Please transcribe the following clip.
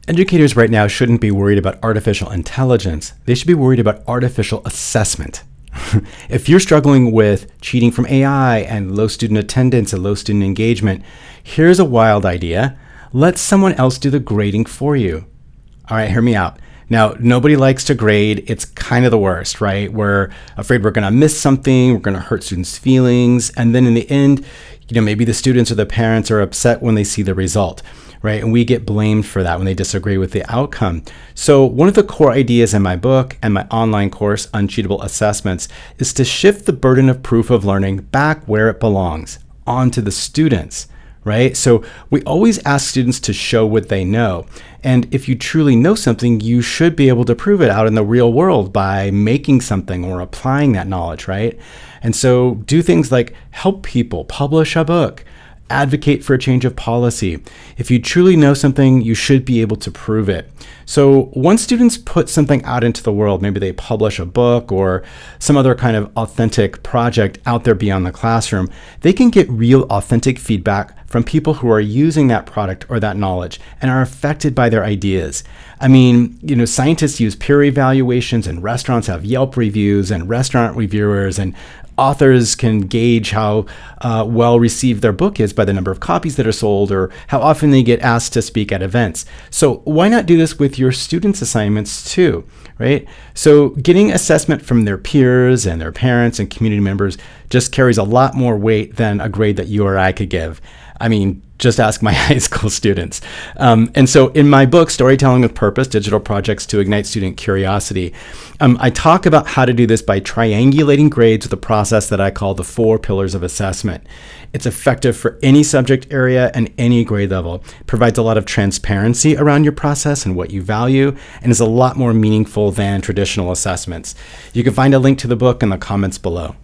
Educators right now shouldn't be worried about artificial intelligence. They should be worried about artificial assessment. If you're struggling with cheating from AI and low student attendance and low student engagement, here's a wild idea. Let someone else do the grading for you. All right, hear me out. Now, nobody likes to grade. It's kind of the worst, right? We're afraid we're going to miss something. We're going to hurt students' feelings. And then in the end, maybe the students or the parents are upset when they see the result, right? And we get blamed for that when they disagree with the outcome. So one of the core ideas in my book and my online course, Uncheatable Assessments, is to shift the burden of proof of learning back where it belongs, onto the students. Right? So we always ask students to show what they know. And if you truly know something, you should be able to prove it out in the real world by making something or applying that knowledge, right? And so do things like help people, publish a book, advocate for a change of policy. If you truly know something, you should be able to prove it. So once students put something out into the world, maybe they publish a book or some other kind of authentic project out there beyond the classroom, they can get real authentic feedback from people who are using that product or that knowledge and are affected by their ideas. I mean, scientists use peer evaluations, and restaurants have Yelp reviews and restaurant reviewers, and authors can gauge how well received their book is by the number of copies that are sold or how often they get asked to speak at events. So why not do this with your students' assignments too, right? So getting assessment from their peers and their parents and community members just carries a lot more weight than a grade that you or I could give. I mean, just ask my high school students. And so in my book, Storytelling with Purpose, Digital Projects to Ignite Student Curiosity, I talk about how to do this by triangulating grades with a process that I call the 4 pillars of assessment. It's effective for any subject area and any grade level. It provides a lot of transparency around your process and what you value, and is a lot more meaningful than traditional assessments. You can find a link to the book in the comments below.